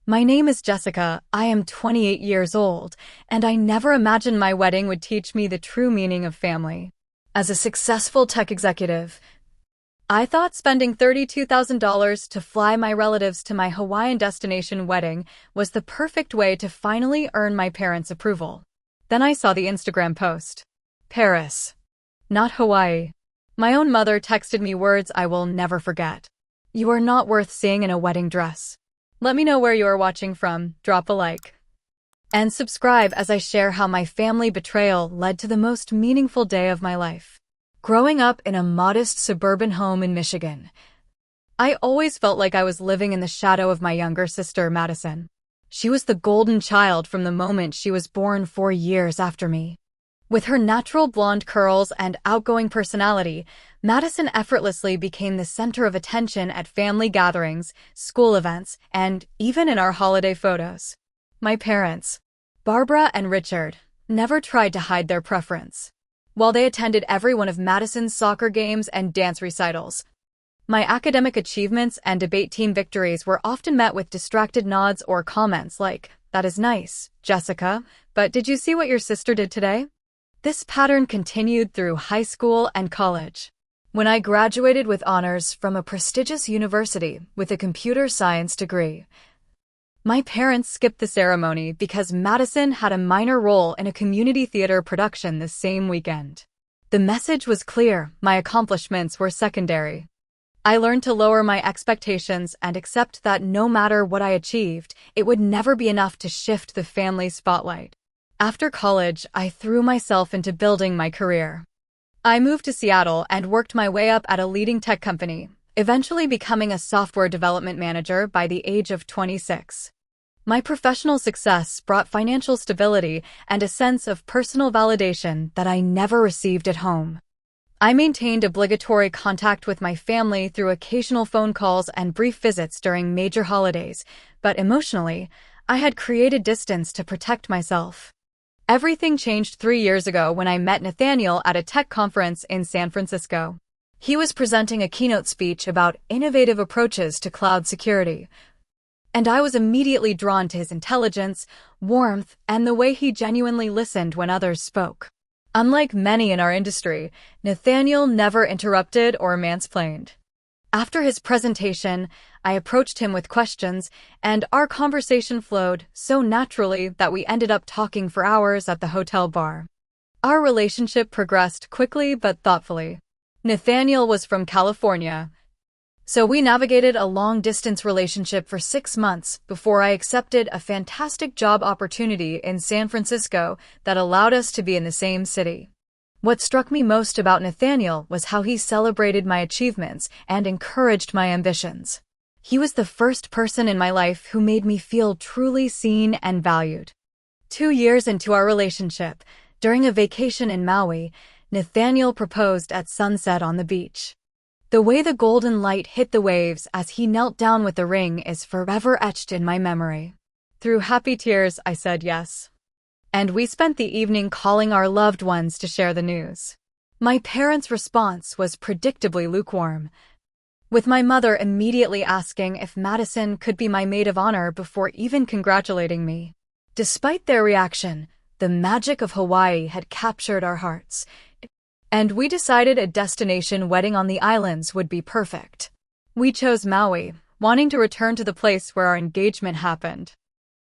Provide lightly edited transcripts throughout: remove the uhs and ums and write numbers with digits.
My name is Jessica, I am 28 years old, and I never imagined my wedding would teach me the true meaning of family. As a successful tech executive, I thought spending $32,000 to fly my relatives to my Hawaiian destination wedding was the perfect way to finally earn my parents' approval. Then I saw the Instagram post. Paris. Not Hawaii. My own mother texted me words I will never forget. You are not worth seeing in a wedding dress. Let me know where you are watching from, drop a like. And subscribe as I share how my family betrayal led to the most meaningful day of my life. Growing up in a modest suburban home in Michigan, I always felt like I was living in the shadow of my younger sister, Madison. She was the golden child from the moment she was born 4 years after me. With her natural blonde curls and outgoing personality, Madison effortlessly became the center of attention at family gatherings, school events, and even in our holiday photos. My parents, Barbara and Richard, never tried to hide their preference. While they attended every one of Madison's soccer games and dance recitals, my academic achievements and debate team victories were often met with distracted nods or comments like, "That is nice, Jessica, but did you see what your sister did today?" This pattern continued through high school and college. When I graduated with honors from a prestigious university with a computer science degree, my parents skipped the ceremony because Madison had a minor role in a community theater production the same weekend. The message was clear, my accomplishments were secondary. I learned to lower my expectations and accept that no matter what I achieved, it would never be enough to shift the family spotlight. After college, I threw myself into building my career. I moved to Seattle and worked my way up at a leading tech company, eventually becoming a software development manager by the age of 26. My professional success brought financial stability and a sense of personal validation that I never received at home. I maintained obligatory contact with my family through occasional phone calls and brief visits during major holidays, but emotionally, I had created distance to protect myself. Everything changed 3 years ago when I met Nathaniel at a tech conference in San Francisco. He was presenting a keynote speech about innovative approaches to cloud security, and I was immediately drawn to his intelligence, warmth, and the way he genuinely listened when others spoke. Unlike many in our industry, Nathaniel never interrupted or mansplained. After his presentation, I approached him with questions, and our conversation flowed so naturally that we ended up talking for hours at the hotel bar. Our relationship progressed quickly but thoughtfully. Nathaniel was from California, so we navigated a long-distance relationship for 6 months before I accepted a fantastic job opportunity in San Francisco that allowed us to be in the same city. What struck me most about Nathaniel was how he celebrated my achievements and encouraged my ambitions. He was the first person in my life who made me feel truly seen and valued. 2 years into our relationship, during a vacation in Maui, Nathaniel proposed at sunset on the beach. The way the golden light hit the waves as he knelt down with the ring is forever etched in my memory. Through happy tears, I said yes. And we spent the evening calling our loved ones to share the news. My parents' response was predictably lukewarm, with my mother immediately asking if Madison could be my maid of honor before even congratulating me. Despite their reaction, the magic of Hawaii had captured our hearts, and we decided a destination wedding on the islands would be perfect. We chose Maui, wanting to return to the place where our engagement happened.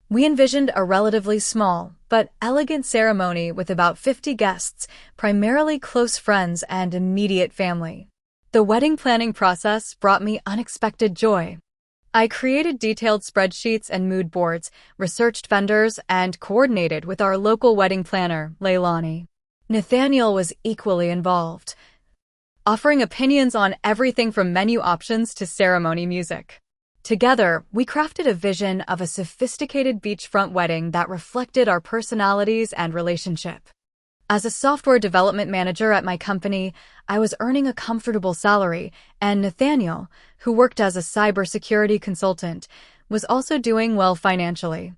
We envisioned a relatively small but elegant ceremony with about 50 guests, primarily close friends and immediate family. The wedding planning process brought me unexpected joy. I created detailed spreadsheets and mood boards, researched vendors, and coordinated with our local wedding planner, Leilani. Nathaniel was equally involved, offering opinions on everything from menu options to ceremony music. Together, we crafted a vision of a sophisticated beachfront wedding that reflected our personalities and relationship. As a software development manager at my company, I was earning a comfortable salary, and Nathaniel, who worked as a cybersecurity consultant, was also doing well financially.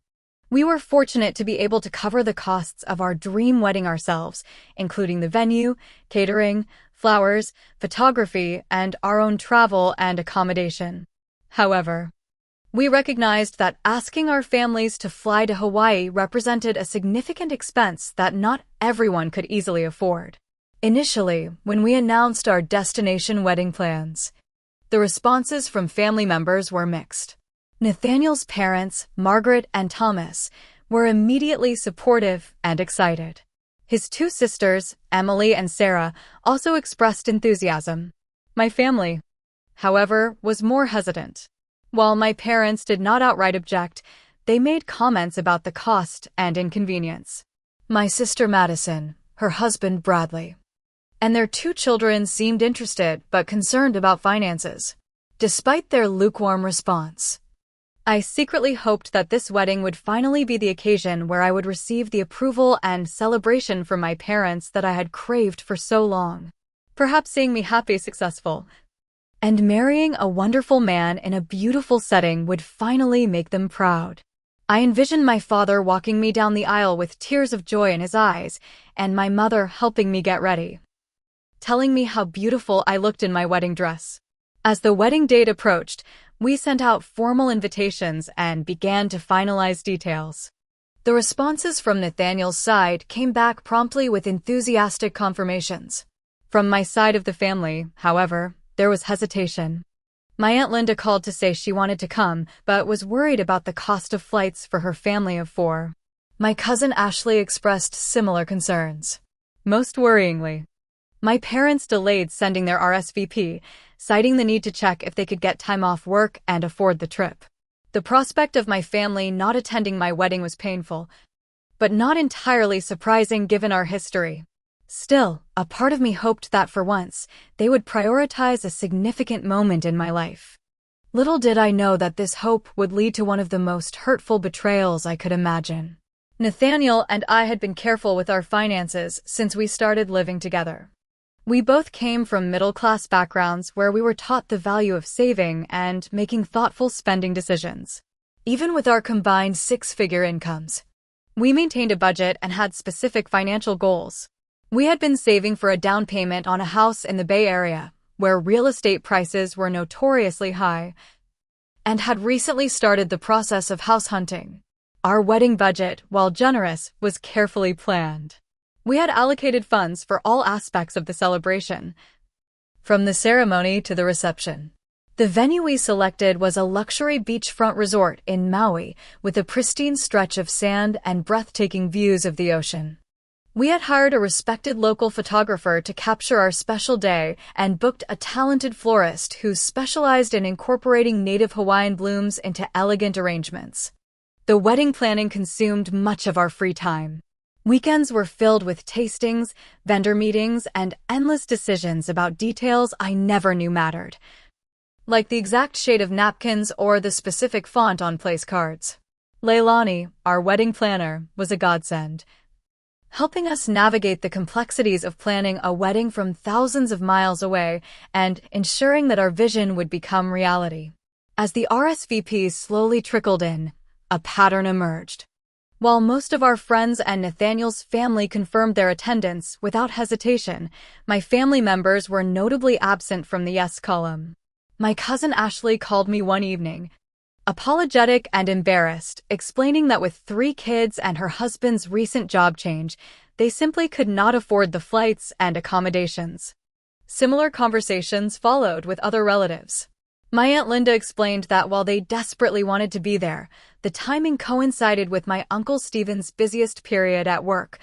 We were fortunate to be able to cover the costs of our dream wedding ourselves, including the venue, catering, flowers, photography, and our own travel and accommodation. However, We recognized that asking our families to fly to Hawaii represented a significant expense that not everyone could easily afford. Initially, when we announced our destination wedding plans, the responses from family members were mixed. Nathaniel's parents, Margaret and Thomas, were immediately supportive and excited. His two sisters, Emily and Sarah, also expressed enthusiasm. My family, however, was more hesitant. While my parents did not outright object, they made comments about the cost and inconvenience. My sister Madison, her husband Bradley, and their two children seemed interested but concerned about finances. Despite their lukewarm response, I secretly hoped that this wedding would finally be the occasion where I would receive the approval and celebration from my parents that I had craved for so long. Perhaps seeing me happy, successful, and marrying a wonderful man in a beautiful setting would finally make them proud. I envisioned my father walking me down the aisle with tears of joy in his eyes, and my mother helping me get ready, telling me how beautiful I looked in my wedding dress. As the wedding date approached, we sent out formal invitations and began to finalize details. The responses from Nathaniel's side came back promptly with enthusiastic confirmations. From my side of the family, however, there was hesitation. My Aunt Linda called to say she wanted to come, but was worried about the cost of flights for her family of 4. My cousin Ashley expressed similar concerns. Most worryingly, my parents delayed sending their RSVP, citing the need to check if they could get time off work and afford the trip. The prospect of my family not attending my wedding was painful, but not entirely surprising given our history. Still, a part of me hoped that for once, they would prioritize a significant moment in my life. Little did I know that this hope would lead to one of the most hurtful betrayals I could imagine. Nathaniel and I had been careful with our finances since we started living together. We both came from middle-class backgrounds where we were taught the value of saving and making thoughtful spending decisions. Even with our combined 6-figure incomes, we maintained a budget and had specific financial goals. We had been saving for a down payment on a house in the Bay Area, where real estate prices were notoriously high, and had recently started the process of house hunting. Our wedding budget, while generous, was carefully planned. We had allocated funds for all aspects of the celebration, from the ceremony to the reception. The venue we selected was a luxury beachfront resort in Maui with a pristine stretch of sand and breathtaking views of the ocean. We had hired a respected local photographer to capture our special day and booked a talented florist who specialized in incorporating native Hawaiian blooms into elegant arrangements. The wedding planning consumed much of our free time. Weekends were filled with tastings, vendor meetings, and endless decisions about details I never knew mattered, like the exact shade of napkins or the specific font on place cards. Leilani, our wedding planner, was a godsend, helping us navigate the complexities of planning a wedding from thousands of miles away and ensuring that our vision would become reality. As the RSVPs slowly trickled in, a pattern emerged. While most of our friends and Nathaniel's family confirmed their attendance without hesitation, my family members were notably absent from the yes column. My cousin Ashley called me one evening, apologetic and embarrassed, explaining that with 3 kids and her husband's recent job change, they simply could not afford the flights and accommodations. Similar conversations followed with other relatives. My Aunt Linda explained that while they desperately wanted to be there, the timing coincided with my Uncle Stephen's busiest period at work,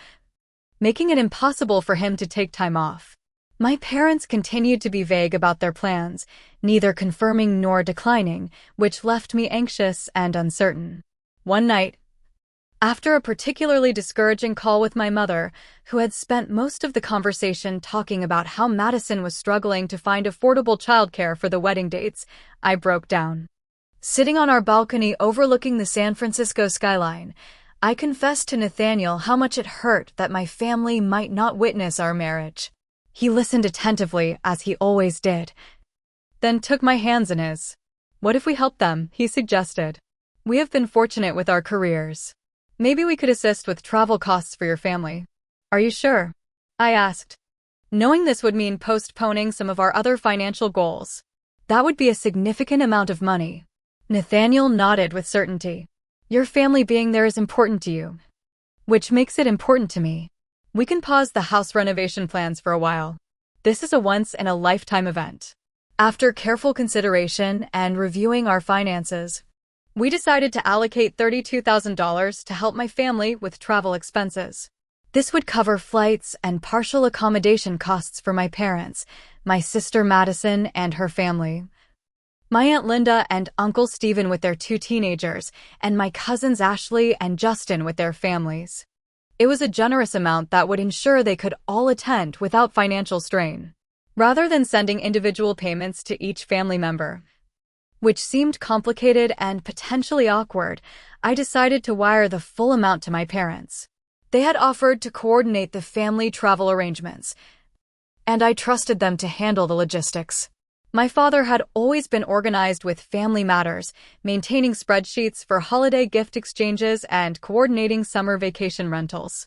making it impossible for him to take time off. My parents continued to be vague about their plans, neither confirming nor declining, which left me anxious and uncertain. One night, after a particularly discouraging call with my mother, who had spent most of the conversation talking about how Madison was struggling to find affordable childcare for the wedding dates, I broke down. Sitting on our balcony overlooking the San Francisco skyline, I confessed to Nathaniel how much it hurt that my family might not witness our marriage. He listened attentively, as he always did, then took my hands in his. "What if we help them?" he suggested. "We have been fortunate with our careers. Maybe we could assist with travel costs for your family." "Are you sure?" I asked, knowing this would mean postponing some of our other financial goals. That would be a significant amount of money. Nathaniel nodded with certainty. Your family being there is important to you, which makes it important to me. We can pause the house renovation plans for a while. This is a once-in-a-lifetime event. After careful consideration and reviewing our finances, we decided to allocate $32,000 to help my family with travel expenses. This would cover flights and partial accommodation costs for my parents, my sister Madison and her family, my Aunt Linda and Uncle Stephen with their 2 teenagers, and my cousins Ashley and Justin with their families. It was a generous amount that would ensure they could all attend without financial strain, rather than sending individual payments to each family member, which seemed complicated and potentially awkward. I decided to wire the full amount to my parents. They had offered to coordinate the family travel arrangements, and I trusted them to handle the logistics. My father had always been organized with family matters, maintaining spreadsheets for holiday gift exchanges and coordinating summer vacation rentals.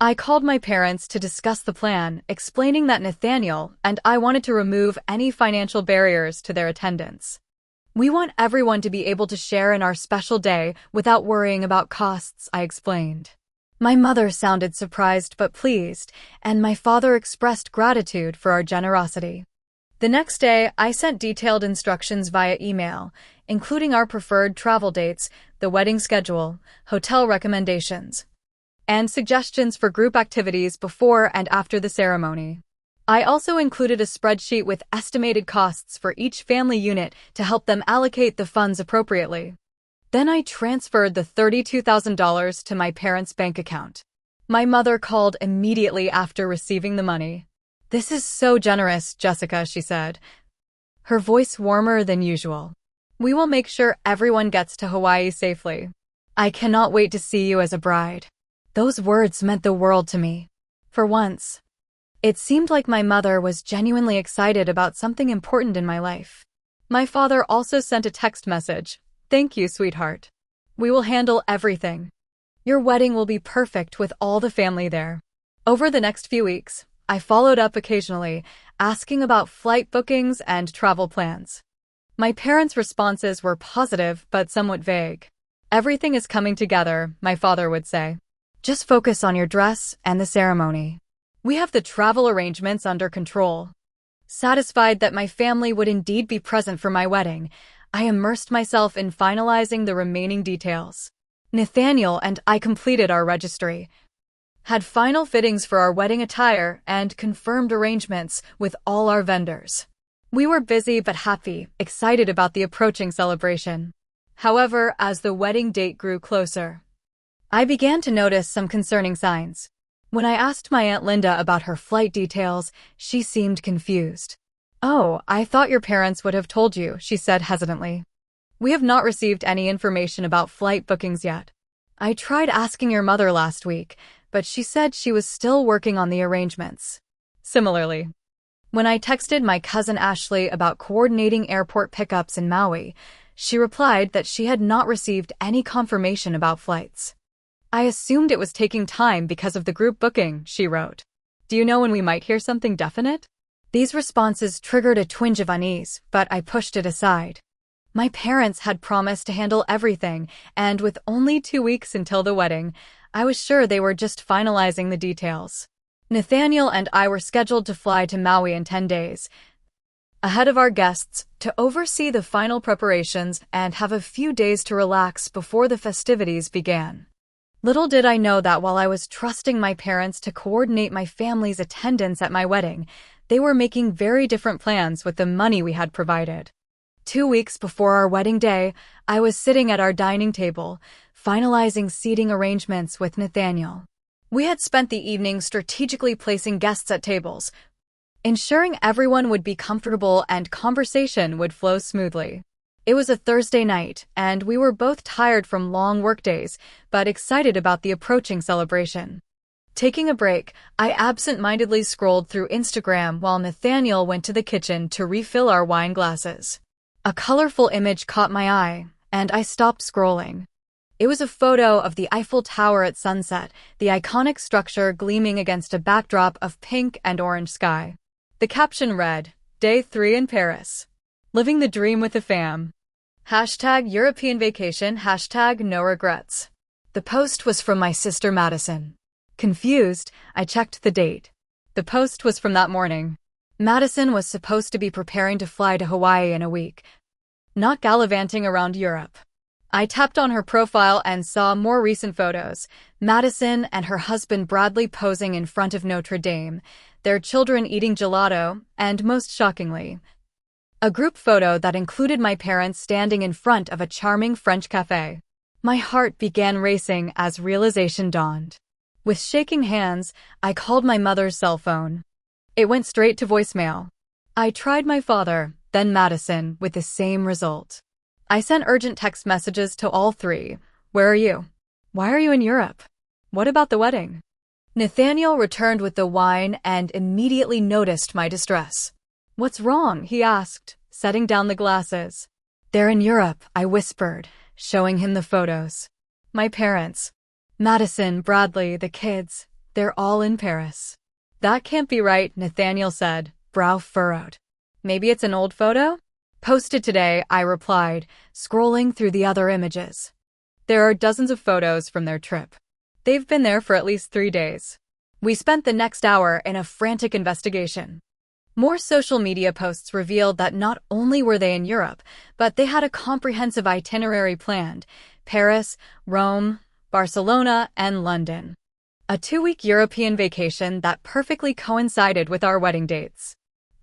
I called my parents to discuss the plan, explaining that Nathaniel and I wanted to remove any financial barriers to their attendance. We want everyone to be able to share in our special day without worrying about costs, I explained. My mother sounded surprised but pleased, and my father expressed gratitude for our generosity. The next day, I sent detailed instructions via email, including our preferred travel dates, the wedding schedule, hotel recommendations, and suggestions for group activities before and after the ceremony. I also included a spreadsheet with estimated costs for each family unit to help them allocate the funds appropriately. Then I transferred the $32,000 to my parents' bank account. My mother called immediately after receiving the money. "This is so generous, Jessica," she said, her voice warmer than usual. "We will make sure everyone gets to Hawaii safely. I cannot wait to see you as a bride." Those words meant the world to me. For once, it seemed like my mother was genuinely excited about something important in my life. My father also sent a text message. "Thank you, sweetheart. We will handle everything. Your wedding will be perfect with all the family there." Over the next few weeks, I followed up occasionally, asking about flight bookings and travel plans. My parents' responses were positive but somewhat vague. "Everything is coming together," my father would say. "Just focus on your dress and the ceremony. We have the travel arrangements under control." Satisfied that my family would indeed be present for my wedding, I immersed myself in finalizing the remaining details. Nathaniel and I completed our registry, had final fittings for our wedding attire, and confirmed arrangements with all our vendors. We were busy but happy, excited about the approaching celebration. However, as the wedding date grew closer, I began to notice some concerning signs. When I asked my Aunt Linda about her flight details, she seemed confused. "Oh, I thought your parents would have told you," she said hesitantly. "We have not received any information about flight bookings yet. I tried asking your mother last week, but she said she was still working on the arrangements." Similarly, when I texted my cousin Ashley about coordinating airport pickups in Maui, she replied that she had not received any confirmation about flights. "I assumed it was taking time because of the group booking," she wrote. "Do you know when we might hear something definite?" These responses triggered a twinge of unease, but I pushed it aside. My parents had promised to handle everything, and with only 2 weeks until the wedding, I was sure they were just finalizing the details. Nathaniel and I were scheduled to fly to Maui in 10 days, ahead of our guests, to oversee the final preparations and have a few days to relax before the festivities began. Little did I know that while I was trusting my parents to coordinate my family's attendance at my wedding, they were making very different plans with the money we had provided. 2 weeks before our wedding day, I was sitting at our dining table, finalizing seating arrangements with Nathaniel. We had spent the evening strategically placing guests at tables, ensuring everyone would be comfortable and conversation would flow smoothly. It was a Thursday night, and we were both tired from long workdays, but excited about the approaching celebration. Taking a break, I absent-mindedly scrolled through Instagram while Nathaniel went to the kitchen to refill our wine glasses. A colorful image caught my eye, and I stopped scrolling. It was a photo of the Eiffel Tower at sunset, the iconic structure gleaming against a backdrop of pink and orange sky. The caption read, "Day 3 in Paris. Living the dream with the fam." Hashtag European vacation, hashtag no regrets. The post was from my sister Madison. Confused, I checked the date. The post was from that morning. Madison was supposed to be preparing to fly to Hawaii in a week, not gallivanting around Europe. I tapped on her profile and saw more recent photos. Madison and her husband Bradley posing in front of Notre Dame, their children eating gelato, and most shockingly, a group photo that included my parents standing in front of a charming French cafe. My heart began racing as realization dawned. With shaking hands, I called my mother's cell phone. It went straight to voicemail. I tried my father, then Madison, with the same result. I sent urgent text messages to all three. Where are you? Why are you in Europe? What about the wedding? Nathaniel returned with the wine and immediately noticed my distress. What's wrong? He asked, setting down the glasses. They're in Europe, I whispered, showing him the photos. My parents, Madison, Bradley, the kids, they're all in Paris. That can't be right, Nathaniel said, brow furrowed. Maybe it's an old photo? Posted today, I replied, scrolling through the other images. There are dozens of photos from their trip. They've been there for at least 3 days. We spent the next hour in a frantic investigation. More social media posts revealed that not only were they in Europe, but they had a comprehensive itinerary planned: Paris, Rome, Barcelona, and London. A 2-week European vacation that perfectly coincided with our wedding dates.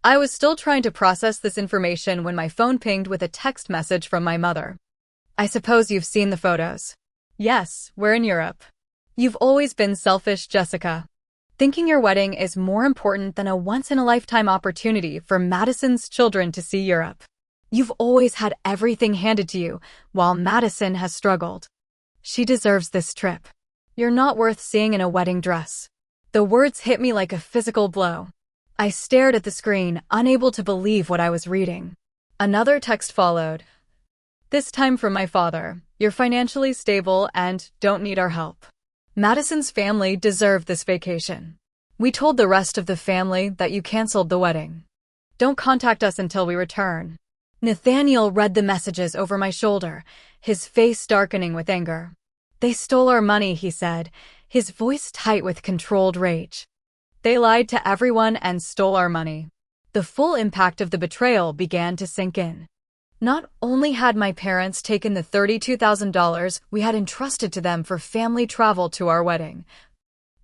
I was still trying to process this information when my phone pinged with a text message from my mother. I suppose you've seen the photos. Yes, we're in Europe. You've always been selfish, Jessica. Thinking your wedding is more important than a once-in-a-lifetime opportunity for Madison's children to see Europe. You've always had everything handed to you, while Madison has struggled. She deserves this trip. You're not worth seeing in a wedding dress. The words hit me like a physical blow. I stared at the screen, unable to believe what I was reading. Another text followed. This time from my father. You're financially stable and don't need our help. Madison's family deserved this vacation. We told the rest of the family that you canceled the wedding. Don't contact us until we return. Nathaniel read the messages over my shoulder, his face darkening with anger. They stole our money, he said, his voice tight with controlled rage. They lied to everyone and stole our money. The full impact of the betrayal began to sink in. Not only had my parents taken the $32,000 we had entrusted to them for family travel to our wedding,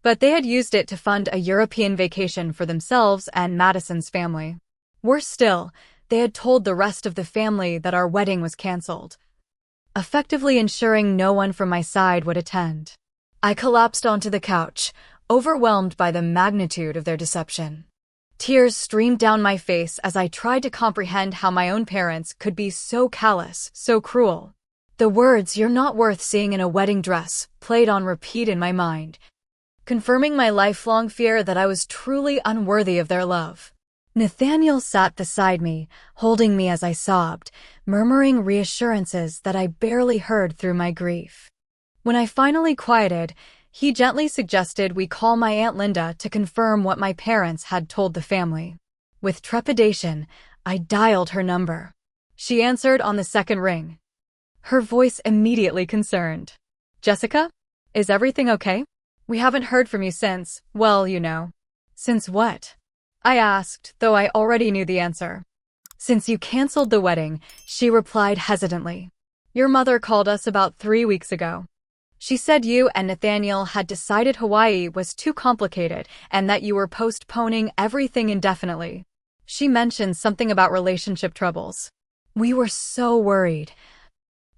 but they had used it to fund a European vacation for themselves and Madison's family. Worse still, they had told the rest of the family that our wedding was canceled, effectively ensuring no one from my side would attend. I collapsed onto the couch, overwhelmed by the magnitude of their deception. Tears streamed down my face as I tried to comprehend how my own parents could be so callous, so cruel. The words, "You're not worth seeing in a wedding dress," played on repeat in my mind, confirming my lifelong fear that I was truly unworthy of their love. Nathaniel sat beside me, holding me as I sobbed, murmuring reassurances that I barely heard through my grief. When I finally quieted, he gently suggested we call my Aunt Linda to confirm what my parents had told the family. With trepidation, I dialed her number. She answered on the second ring, her voice immediately concerned. "Jessica? Is everything okay? We haven't heard from you since, well, you know." "Since what?" I asked, though I already knew the answer. "Since you canceled the wedding," she replied hesitantly. "Your mother called us about 3 weeks ago. She said you and Nathaniel had decided Hawaii was too complicated and that you were postponing everything indefinitely. She mentioned something about relationship troubles. We were so worried.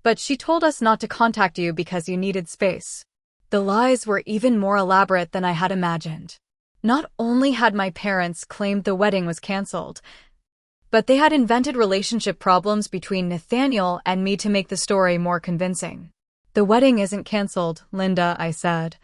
But she told us not to contact you because you needed space." The lies were even more elaborate than I had imagined. Not only had my parents claimed the wedding was canceled, but they had invented relationship problems between Nathaniel and me to make the story more convincing. "The wedding isn't canceled, Linda," I said,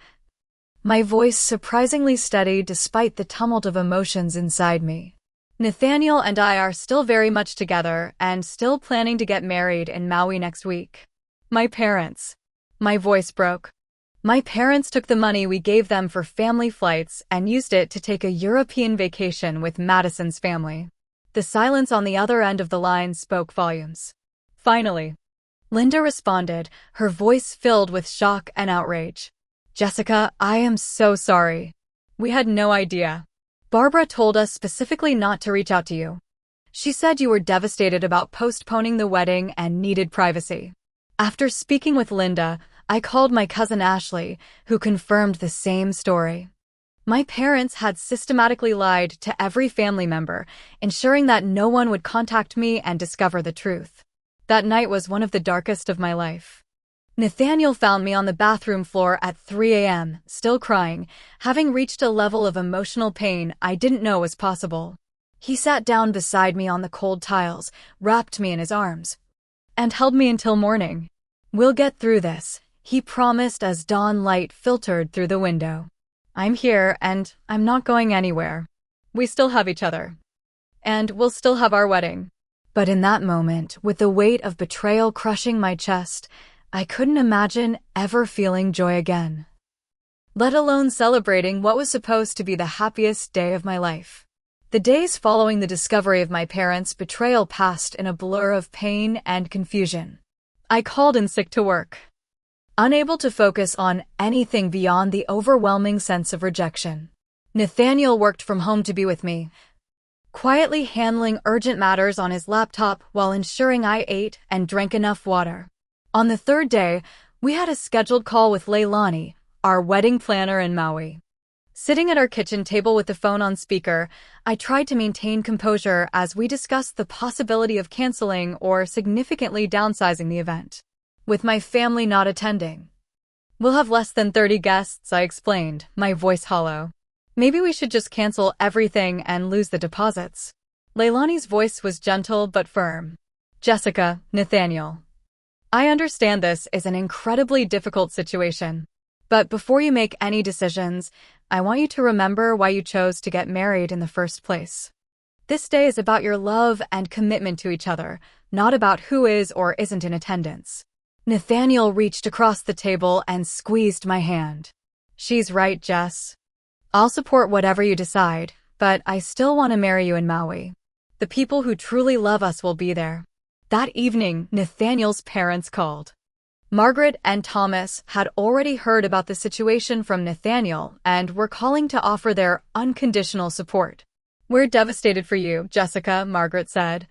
my voice surprisingly steady despite the tumult of emotions inside me. "Nathaniel and I are still very much together and still planning to get married in Maui next week. My parents." My voice broke. "My parents took the money we gave them for family flights and used it to take a European vacation with Madison's family." The silence on the other end of the line spoke volumes. Finally, Linda responded, her voice filled with shock and outrage. Jessica, I am so sorry. We had no idea. Barbara told us specifically not to reach out to you. She said you were devastated about postponing the wedding and needed privacy. After speaking with Linda, I called my cousin Ashley, who confirmed the same story. My parents had systematically lied to every family member, ensuring that no one would contact me and discover the truth. That night was one of the darkest of my life. Nathaniel found me on the bathroom floor at 3 a.m., still crying, having reached a level of emotional pain I didn't know was possible. He sat down beside me on the cold tiles, wrapped me in his arms, and held me until morning. We'll get through this, he promised as dawn light filtered through the window. I'm here, and I'm not going anywhere. We still have each other. And we'll still have our wedding. But in that moment, with the weight of betrayal crushing my chest, I couldn't imagine ever feeling joy again. Let alone celebrating what was supposed to be the happiest day of my life. The days following the discovery of my parents' betrayal passed in a blur of pain and confusion. I called in sick to work, unable to focus on anything beyond the overwhelming sense of rejection. Nathaniel worked from home to be with me, quietly handling urgent matters on his laptop while ensuring I ate and drank enough water. On the third day, we had a scheduled call with Leilani, our wedding planner in Maui. Sitting at our kitchen table with the phone on speaker, I tried to maintain composure as we discussed the possibility of canceling or significantly downsizing the event, with my family not attending. We'll have less than 30 guests, I explained, my voice hollow. Maybe we should just cancel everything and lose the deposits. Leilani's voice was gentle but firm. Jessica, Nathaniel, I understand this is an incredibly difficult situation. But before you make any decisions, I want you to remember why you chose to get married in the first place. This day is about your love and commitment to each other, not about who is or isn't in attendance. Nathaniel reached across the table and squeezed my hand. She's right, Jess. I'll support whatever you decide, but I still want to marry you in Maui. The people who truly love us will be there. That evening, Nathaniel's parents called. Margaret and Thomas had already heard about the situation from Nathaniel and were calling to offer their unconditional support. We're devastated for you, Jessica, Margaret said,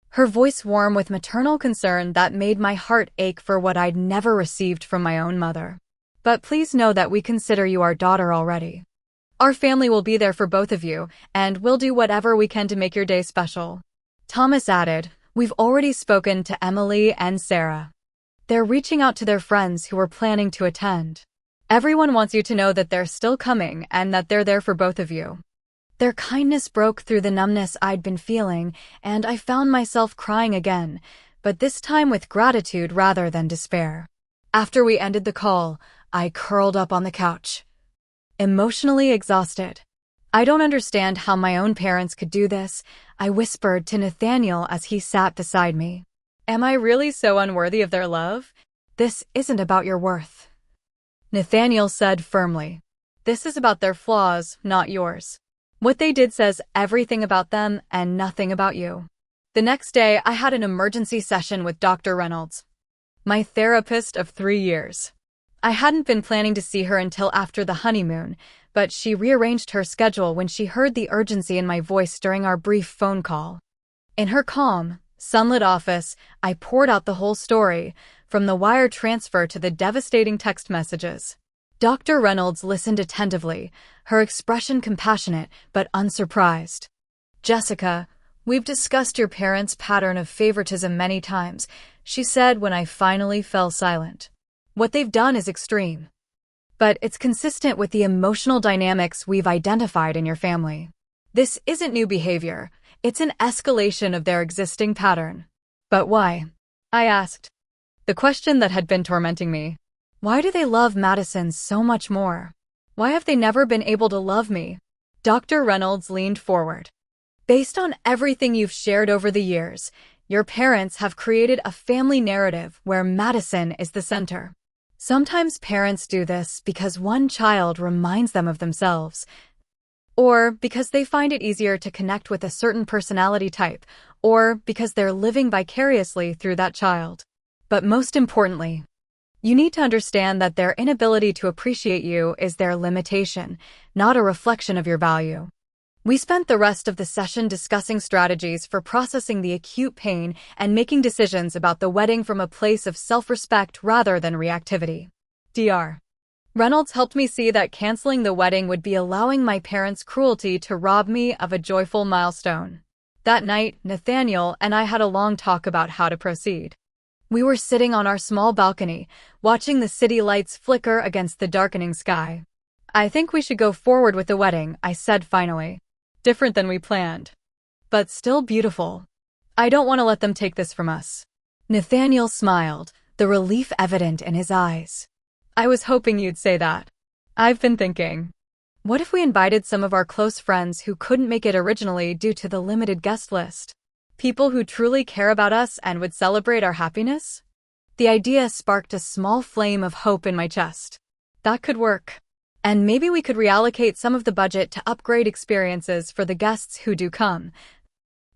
her voice warm with maternal concern that made my heart ache for what I'd never received from my own mother. But please know that we consider you our daughter already. Our family will be there for both of you, and we'll do whatever we can to make your day special. Thomas added, we've already spoken to Emily and Sarah. They're reaching out to their friends who are planning to attend. Everyone wants you to know that they're still coming and that they're there for both of you. Their kindness broke through the numbness I'd been feeling, and I found myself crying again, but this time with gratitude rather than despair. After we ended the call, I curled up on the couch, emotionally exhausted. I don't understand how my own parents could do this, I whispered to Nathaniel as he sat beside me. Am I really so unworthy of their love? This isn't about your worth, Nathaniel said firmly. This is about their flaws, not yours. What they did says everything about them and nothing about you. The next day, I had an emergency session with Dr. Reynolds, my therapist of 3 years. I hadn't been planning to see her until after the honeymoon, but she rearranged her schedule when she heard the urgency in my voice during our brief phone call. In her calm, sunlit office, I poured out the whole story, from the wire transfer to the devastating text messages. Dr. Reynolds listened attentively, her expression compassionate but unsurprised. Jessica, we've discussed your parents' pattern of favoritism many times, she said when I finally fell silent. What they've done is extreme, but it's consistent with the emotional dynamics we've identified in your family. This isn't new behavior, it's an escalation of their existing pattern. But why? I asked. The question that had been tormenting me. Why do they love Madison so much more? Why have they never been able to love me? Dr. Reynolds leaned forward. Based on everything you've shared over the years, your parents have created a family narrative where Madison is the center. Sometimes parents do this because one child reminds them of themselves, or because they find it easier to connect with a certain personality type, or because they're living vicariously through that child. But most importantly, you need to understand that their inability to appreciate you is their limitation, not a reflection of your value. We spent the rest of the session discussing strategies for processing the acute pain and making decisions about the wedding from a place of self-respect rather than reactivity. Dr. Reynolds helped me see that canceling the wedding would be allowing my parents' cruelty to rob me of a joyful milestone. That night, Nathaniel and I had a long talk about how to proceed. We were sitting on our small balcony, watching the city lights flicker against the darkening sky. "I think we should go forward with the wedding," I said finally. "Different than we planned, but still beautiful. I don't want to let them take this from us." Nathaniel smiled, the relief evident in his eyes. "I was hoping you'd say that. I've been thinking, what if we invited some of our close friends who couldn't make it originally due to the limited guest list? People who truly care about us and would celebrate our happiness?" The idea sparked a small flame of hope in my chest. That could work. And maybe we could reallocate some of the budget to upgrade experiences for the guests who do come,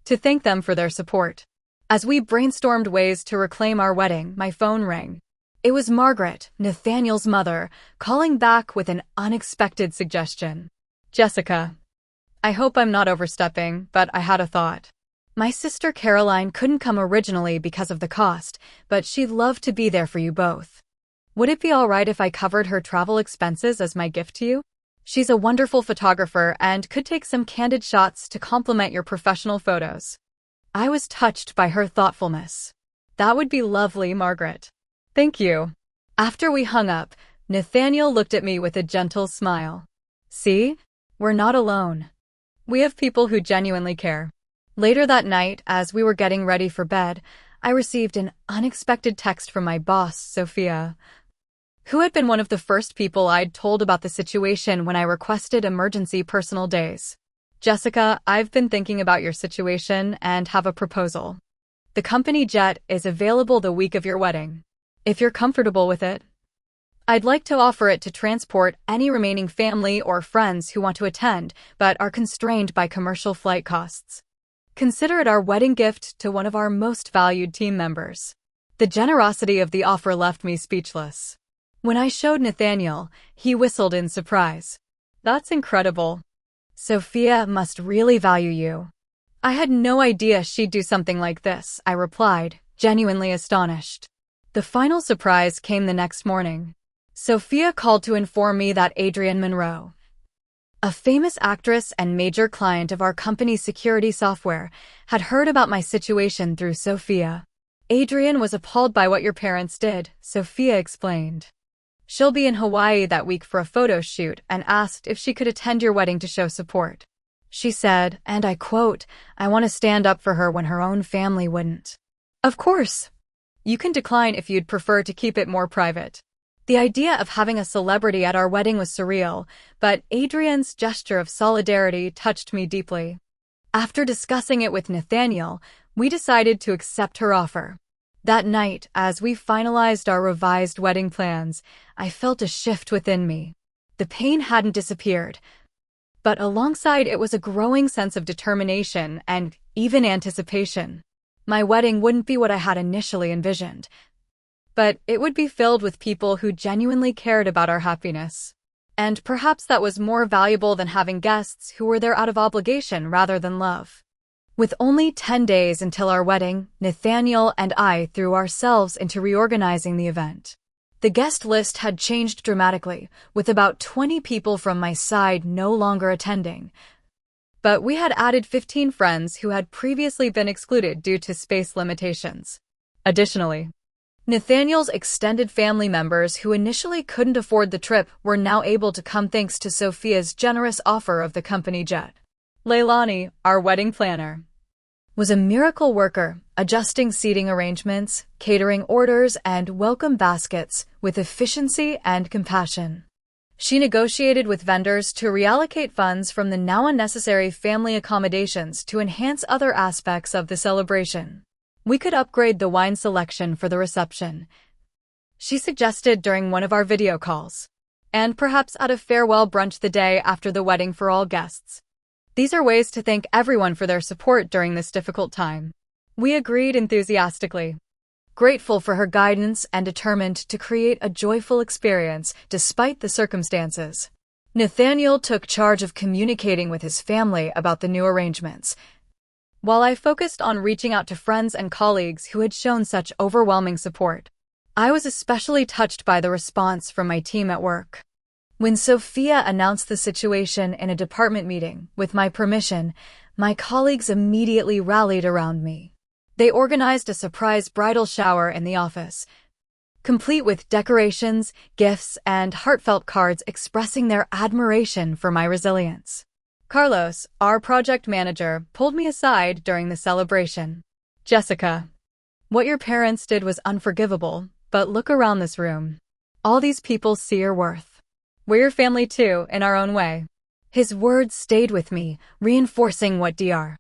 to thank them for their support. As we brainstormed ways to reclaim our wedding, my phone rang. It was Margaret, Nathaniel's mother, calling back with an unexpected suggestion. "Jessica, I hope I'm not overstepping, but I had a thought. My sister Caroline couldn't come originally because of the cost, but she'd love to be there for you both. Would it be all right if I covered her travel expenses as my gift to you? She's a wonderful photographer and could take some candid shots to complement your professional photos." I was touched by her thoughtfulness. "That would be lovely, Margaret. Thank you." After we hung up, Nathaniel looked at me with a gentle smile. "See? We're not alone. We have people who genuinely care." Later that night, as we were getting ready for bed, I received an unexpected text from my boss, Sophia, who had been one of the first people I'd told about the situation when I requested emergency personal days. "Jessica, I've been thinking about your situation and have a proposal. The company jet is available the week of your wedding. If you're comfortable with it, I'd like to offer it to transport any remaining family or friends who want to attend but are constrained by commercial flight costs. Consider it our wedding gift to one of our most valued team members." The generosity of the offer left me speechless. When I showed Nathaniel, he whistled in surprise. "That's incredible. Sophia must really value you." "I had no idea she'd do something like this," I replied, genuinely astonished. The final surprise came the next morning. Sophia called to inform me that Adrienne Monroe, a famous actress and major client of our company's security software, had heard about my situation through Sophia. "Adrienne was appalled by what your parents did," Sophia explained. "She'll be in Hawaii that week for a photo shoot and asked if she could attend your wedding to show support. She said, and I quote, 'I want to stand up for her when her own family wouldn't.' Of course, you can decline if you'd prefer to keep it more private." The idea of having a celebrity at our wedding was surreal, but Adrienne's gesture of solidarity touched me deeply. After discussing it with Nathaniel, we decided to accept her offer. That night, as we finalized our revised wedding plans, I felt a shift within me. The pain hadn't disappeared, but alongside it was a growing sense of determination and even anticipation. My wedding wouldn't be what I had initially envisioned, but it would be filled with people who genuinely cared about our happiness. And perhaps that was more valuable than having guests who were there out of obligation rather than love. With only 10 days until our wedding, Nathaniel and I threw ourselves into reorganizing the event. The guest list had changed dramatically, with about 20 people from my side no longer attending. But we had added 15 friends who had previously been excluded due to space limitations. Additionally, Nathaniel's extended family members who initially couldn't afford the trip were now able to come thanks to Sophia's generous offer of the company jet. Leilani, our wedding planner, was a miracle worker, adjusting seating arrangements, catering orders, and welcome baskets with efficiency and compassion. She negotiated with vendors to reallocate funds from the now unnecessary family accommodations to enhance other aspects of the celebration. We could upgrade the wine selection for the reception, she suggested during one of our video calls, and perhaps add a farewell brunch the day after the wedding for all guests. These are ways to thank everyone for their support during this difficult time. We agreed enthusiastically. grateful for her guidance and determined to create a joyful experience despite the circumstances. Nathaniel took charge of communicating with his family about the new arrangements, while I focused on reaching out to friends and colleagues who had shown such overwhelming support. I was especially touched by the response from my team at work. When Sophia announced the situation in a department meeting, with my permission, my colleagues immediately rallied around me. They organized a surprise bridal shower in the office, complete with decorations, gifts, and heartfelt cards expressing their admiration for my resilience. Carlos, our project manager, pulled me aside during the celebration. "Jessica, what your parents did was unforgivable, but look around this room. All these people see your worth. We're your family too, in our own way." His words stayed with me, reinforcing what Dr.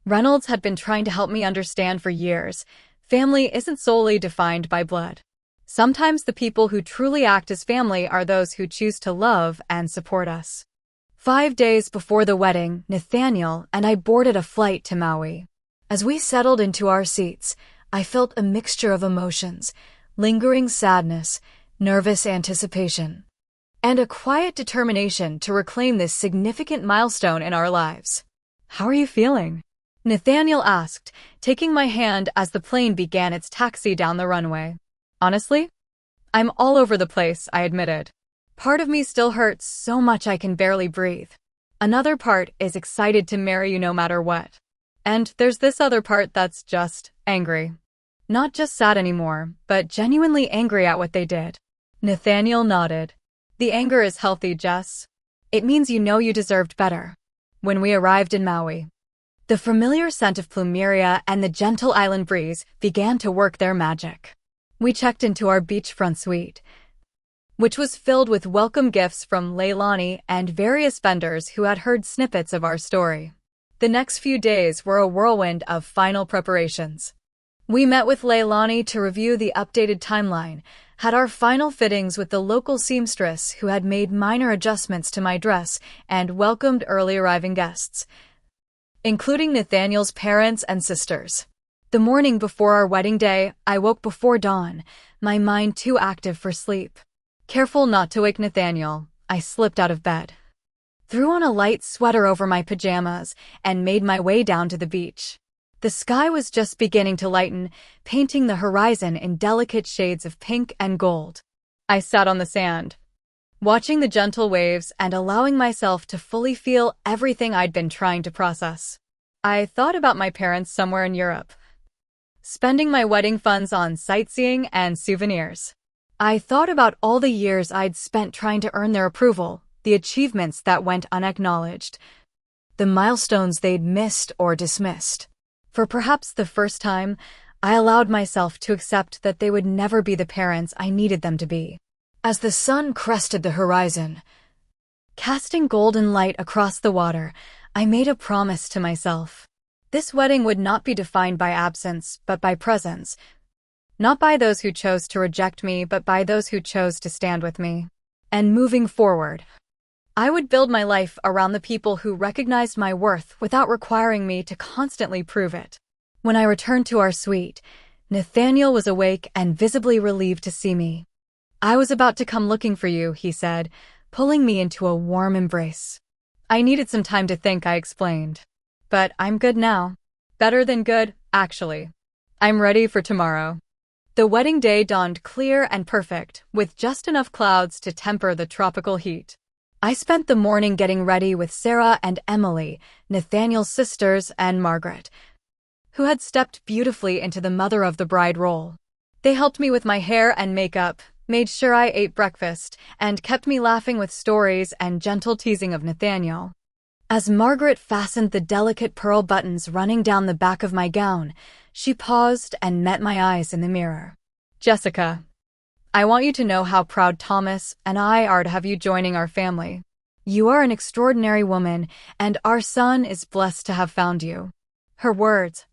Reynolds had been trying to help me understand for years. Family isn't solely defined by blood. Sometimes the people who truly act as family are those who choose to love and support us. 5 days before the wedding, Nathaniel and I boarded a flight to Maui. As we settled into our seats, I felt a mixture of emotions, lingering sadness, nervous anticipation, and a quiet determination to reclaim this significant milestone in our lives. "How are you feeling?" Nathaniel asked, taking my hand as the plane began its taxi down the runway. "Honestly, I'm all over the place," I admitted. "Part of me still hurts so much I can barely breathe. Another part is excited to marry you no matter what. And there's this other part that's just angry. Not just sad anymore, but genuinely angry at what they did." Nathaniel nodded. "The anger is healthy, Jess. It means you know you deserved better." When we arrived in Maui, the familiar scent of plumeria and the gentle island breeze began to work their magic. We checked into our beachfront suite, which was filled with welcome gifts from Leilani and various vendors who had heard snippets of our story. The next few days were a whirlwind of final preparations. We met with Leilani to review the updated timeline, had our final fittings with the local seamstress who had made minor adjustments to my dress, and welcomed early arriving guests, including Nathaniel's parents and sisters. The morning before our wedding day, I woke before dawn, my mind too active for sleep. Careful not to wake Nathaniel, I slipped out of bed, threw on a light sweater over my pajamas, and made my way down to the beach. The sky was just beginning to lighten, painting the horizon in delicate shades of pink and gold. I sat on the sand, watching the gentle waves and allowing myself to fully feel everything I'd been trying to process. I thought about my parents somewhere in Europe, spending my wedding funds on sightseeing and souvenirs. I thought about all the years I'd spent trying to earn their approval, the achievements that went unacknowledged, the milestones they'd missed or dismissed. For perhaps the first time, I allowed myself to accept that they would never be the parents I needed them to be. As the sun crested the horizon, casting golden light across the water, I made a promise to myself. This wedding would not be defined by absence, but by presence. Not by those who chose to reject me, but by those who chose to stand with me. And moving forward, I would build my life around the people who recognized my worth without requiring me to constantly prove it. When I returned to our suite, Nathaniel was awake and visibly relieved to see me. "I was about to come looking for you," he said, pulling me into a warm embrace. "I needed some time to think," I explained. "But I'm good now. Better than good, actually. I'm ready for tomorrow." The wedding day dawned clear and perfect, with just enough clouds to temper the tropical heat. I spent the morning getting ready with Sarah and Emily, Nathaniel's sisters, and Margaret, who had stepped beautifully into the mother of the bride role. They helped me with my hair and makeup, made sure I ate breakfast, and kept me laughing with stories and gentle teasing of Nathaniel. As Margaret fastened the delicate pearl buttons running down the back of my gown, she paused and met my eyes in the mirror. "Jessica, I want you to know how proud Thomas and I are to have you joining our family. You are an extraordinary woman, and our son is blessed to have found you." Her words,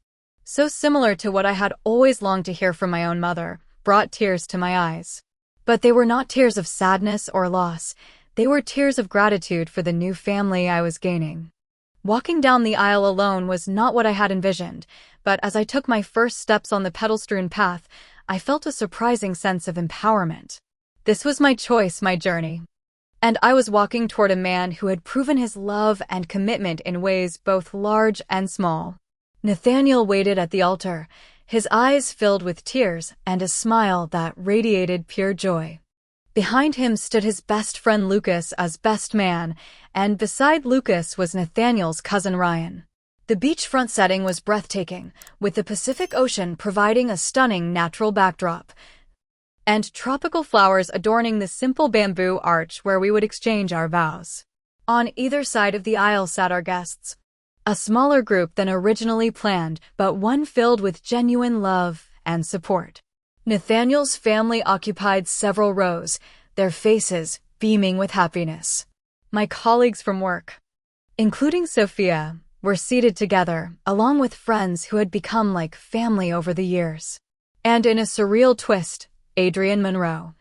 so similar to what I had always longed to hear from my own mother, brought tears to my eyes. But they were not tears of sadness or loss. They were tears of gratitude for the new family I was gaining. Walking down the aisle alone was not what I had envisioned, but as I took my first steps on the petal-strewn path, I felt a surprising sense of empowerment. This was my choice, my journey. And I was walking toward a man who had proven his love and commitment in ways both large and small. Nathaniel waited at the altar, his eyes filled with tears and a smile that radiated pure joy. Behind him stood his best friend Lucas as best man, and beside Lucas was Nathaniel's cousin Ryan. The beachfront setting was breathtaking, with the Pacific Ocean providing a stunning natural backdrop, and tropical flowers adorning the simple bamboo arch where we would exchange our vows. On either side of the aisle sat our guests, a smaller group than originally planned, but one filled with genuine love and support. Nathaniel's family occupied several rows, their faces beaming with happiness. My colleagues from work, including Sophia, were seated together, along with friends who had become like family over the years. And in a surreal twist, Adrienne Monroe,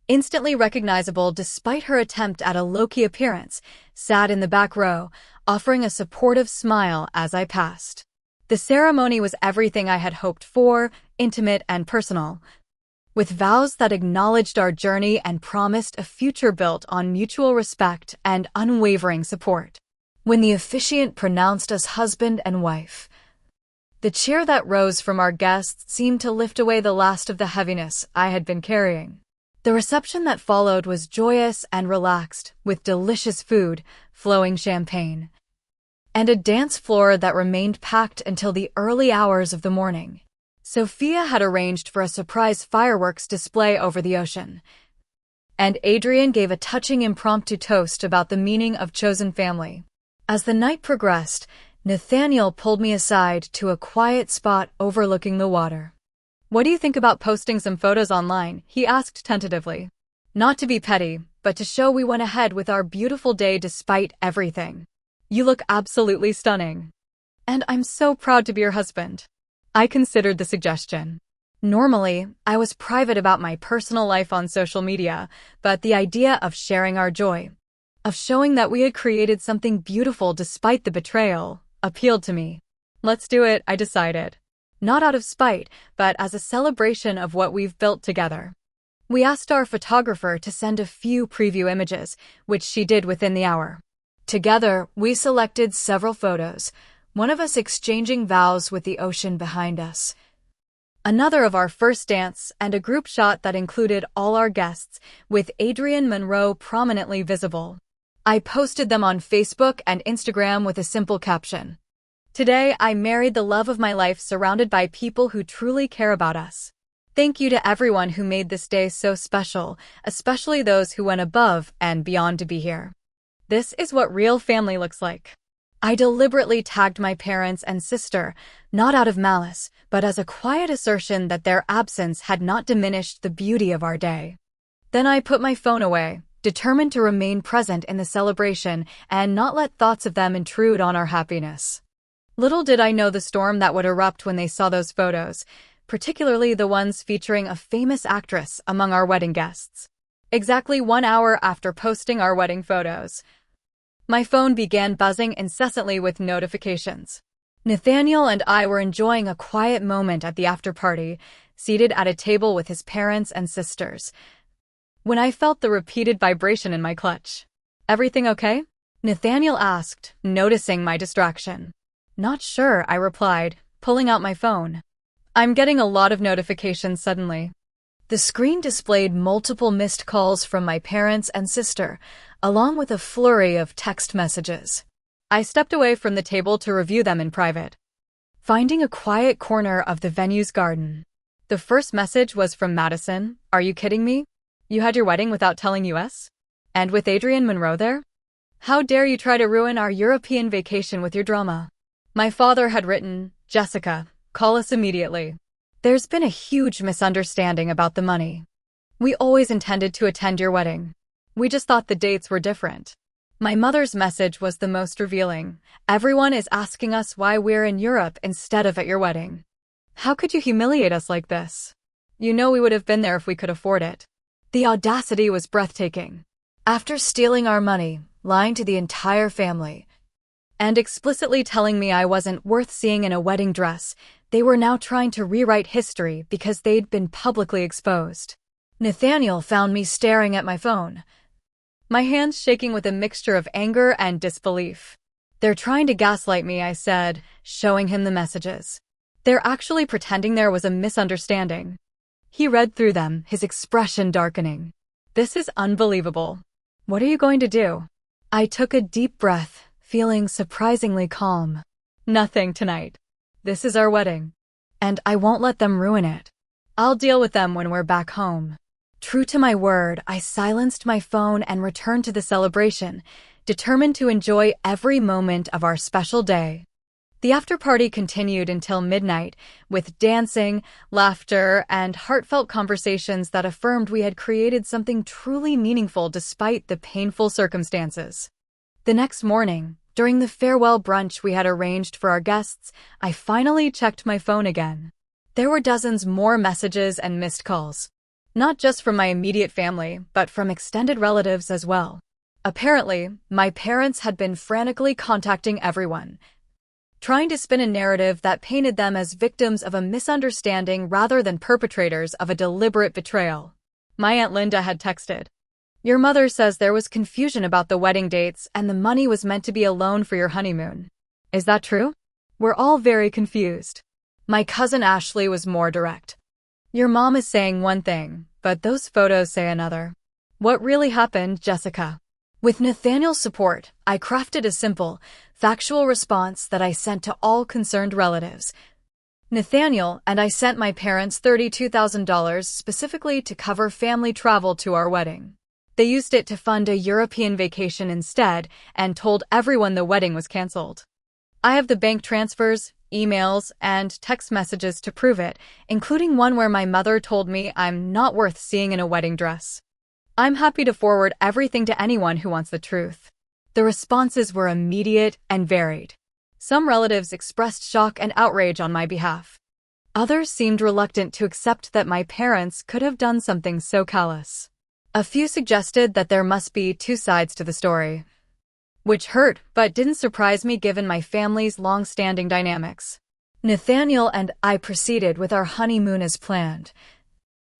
instantly recognizable despite her attempt at a low-key appearance, sat in the back row, offering a supportive smile as I passed. The ceremony was everything I had hoped for, intimate and personal, with vows that acknowledged our journey and promised a future built on mutual respect and unwavering support. When the officiant pronounced us husband and wife, the cheer that rose from our guests seemed to lift away the last of the heaviness I had been carrying. The reception that followed was joyous and relaxed, with delicious food, flowing champagne, and a dance floor that remained packed until the early hours of the morning. Sophia had arranged for a surprise fireworks display over the ocean, and Adrienne gave a touching impromptu toast about the meaning of chosen family. As the night progressed, Nathaniel pulled me aside to a quiet spot overlooking the water. "What do you think about posting some photos online?" he asked tentatively. "Not to be petty, but to show we went ahead with our beautiful day despite everything. You look absolutely stunning. And I'm so proud to be your husband." I considered the suggestion. Normally, I was private about my personal life on social media, but the idea of sharing our joy, of showing that we had created something beautiful despite the betrayal, appealed to me. "Let's do it," I decided. Not out of spite, but as a celebration of what we've built together. We asked our photographer to send a few preview images, which she did within the hour. Together, we selected several photos, one of us exchanging vows with the ocean behind us, another of our first dance, and a group shot that included all our guests, with Adrienne Monroe prominently visible. I posted them on Facebook and Instagram with a simple caption: "Today, I married the love of my life surrounded by people who truly care about us. Thank you to everyone who made this day so special, especially those who went above and beyond to be here. This is what real family looks like." I deliberately tagged my parents and sister, not out of malice, but as a quiet assertion that their absence had not diminished the beauty of our day. Then I put my phone away, determined to remain present in the celebration and not let thoughts of them intrude on our happiness. Little did I know the storm that would erupt when they saw those photos, particularly the ones featuring a famous actress among our wedding guests. Exactly 1 hour after posting our wedding photos, my phone began buzzing incessantly with notifications. Nathaniel and I were enjoying a quiet moment at the after-party, seated at a table with his parents and sisters, when I felt the repeated vibration in my clutch. "Everything okay?" Nathaniel asked, noticing my distraction. "Not sure," I replied, pulling out my phone. "I'm getting a lot of notifications suddenly." The screen displayed multiple missed calls from my parents and sister, along with a flurry of text messages. I stepped away from the table to review them in private, finding a quiet corner of the venue's garden. The first message was from Madison. "Are you kidding me? You had your wedding without telling us? And with Adrienne Monroe there? How dare you try to ruin our European vacation with your drama?" My father had written, "Jessica, call us immediately. There's been a huge misunderstanding about the money. We always intended to attend your wedding. We just thought the dates were different." My mother's message was the most revealing. "Everyone is asking us why we're in Europe instead of at your wedding. How could you humiliate us like this? You know we would have been there if we could afford it." The audacity was breathtaking. After stealing our money, lying to the entire family, and explicitly telling me I wasn't worth seeing in a wedding dress. They were now trying to rewrite history because they'd been publicly exposed. Nathaniel found me staring at my phone, my hands shaking with a mixture of anger and disbelief. "They're trying to gaslight me," I said, showing him the messages. "They're actually pretending there was a misunderstanding." He read through them, his expression darkening. "This is unbelievable. What are you going to do?" I took a deep breath, feeling surprisingly calm. "Nothing tonight. This is our wedding, and I won't let them ruin it. I'll deal with them when we're back home." True to my word, I silenced my phone and returned to the celebration, determined to enjoy every moment of our special day. The after-party continued until midnight, with dancing, laughter, and heartfelt conversations that affirmed we had created something truly meaningful despite the painful circumstances. The next morning, during the farewell brunch we had arranged for our guests, I finally checked my phone again. There were dozens more messages and missed calls. Not just from my immediate family, but from extended relatives as well. Apparently, my parents had been frantically contacting everyone, trying to spin a narrative that painted them as victims of a misunderstanding rather than perpetrators of a deliberate betrayal. My Aunt Linda had texted, "Your mother says there was confusion about the wedding dates and the money was meant to be a loan for your honeymoon. Is that true? We're all very confused." My cousin Ashley was more direct. "Your mom is saying one thing, but those photos say another. What really happened, Jessica?" With Nathaniel's support, I crafted a simple, factual response that I sent to all concerned relatives. Nathaniel and I sent my parents $32,000 specifically to cover family travel to our wedding. They used it to fund a European vacation instead and told everyone the wedding was canceled. I have the bank transfers, emails, and text messages to prove it, including one where my mother told me I'm not worth seeing in a wedding dress. I'm happy to forward everything to anyone who wants the truth. The responses were immediate and varied. Some relatives expressed shock and outrage on my behalf. Others seemed reluctant to accept that my parents could have done something so callous. A few suggested that there must be two sides to the story, which hurt but didn't surprise me given my family's long-standing dynamics. Nathaniel and I proceeded with our honeymoon as planned,